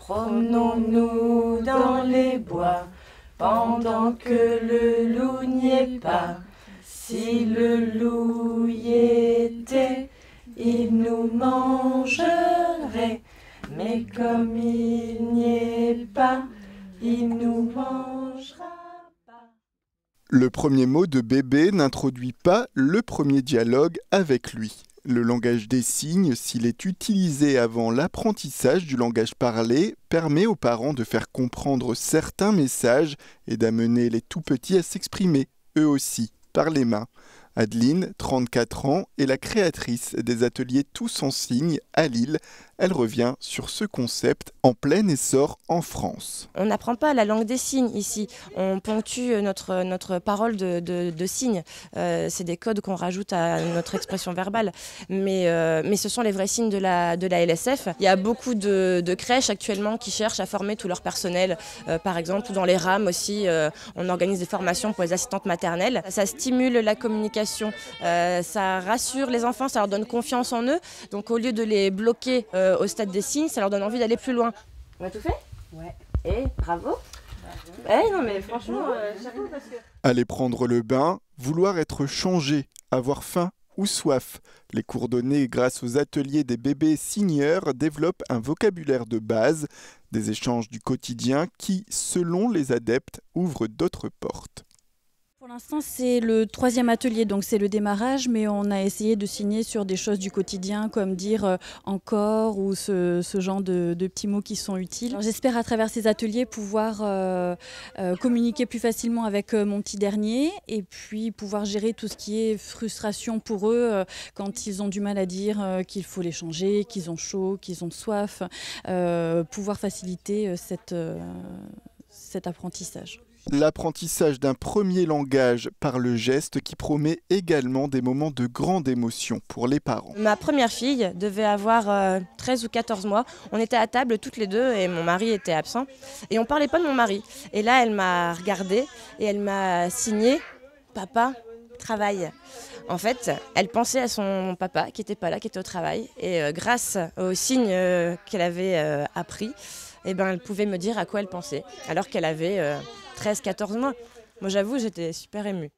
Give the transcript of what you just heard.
Promenons-nous dans les bois, pendant que le loup n'y est pas. Si le loup y était, il nous mangerait. Mais comme il n'y est pas, il nous mangera pas. Le premier mot de bébé n'introduit pas le premier dialogue avec lui. Le langage des signes, s'il est utilisé avant l'apprentissage du langage parlé, permet aux parents de faire comprendre certains messages et d'amener les tout-petits à s'exprimer, eux aussi, par les mains. Adeline, 34 ans, est la créatrice des ateliers Tous en signes à Lille. Elle revient sur ce concept en plein essor en France. On n'apprend pas la langue des signes ici, on ponctue notre parole de signes. C'est des codes qu'on rajoute à notre expression verbale. Mais ce sont les vrais signes de la LSF. Il y a beaucoup de crèches actuellement qui cherchent à former tout leur personnel. Par exemple, dans les rames aussi, on organise des formations pour les assistantes maternelles. Ça stimule la communication, ça rassure les enfants, ça leur donne confiance en eux. Donc au lieu de les bloquer au stade des signes, ça leur donne envie d'aller plus loin. On a tout fait ? Ouais. Et bravo. Non mais franchement, chapeau parce que... Aller prendre le bain, vouloir être changé, avoir faim ou soif. Les cours donnés grâce aux ateliers des bébés signeurs développent un vocabulaire de base, des échanges du quotidien qui, selon les adeptes, ouvrent d'autres portes. Pour l'instant, c'est le 3e atelier, donc c'est le démarrage, mais on a essayé de signer sur des choses du quotidien, comme dire encore ou ce genre de petits mots qui sont utiles. J'espère à travers ces ateliers pouvoir communiquer plus facilement avec mon petit dernier et puis pouvoir gérer tout ce qui est frustration pour eux quand ils ont du mal à dire qu'il faut les changer, qu'ils ont chaud, qu'ils ont soif, pouvoir faciliter cet apprentissage. L'apprentissage d'un premier langage par le geste qui promet également des moments de grande émotion pour les parents. Ma première fille devait avoir 13 ou 14 mois. On était à table toutes les deux et mon mari était absent. Et on ne parlait pas de mon mari. Et là, elle m'a regardée et elle m'a signé « Papa, travaille ». En fait, elle pensait à son papa qui n'était pas là, qui était au travail. Et grâce aux signes qu'elle avait appris, elle pouvait me dire à quoi elle pensait, alors qu'elle avait 13-14 mois. Moi, j'avoue, j'étais super émue.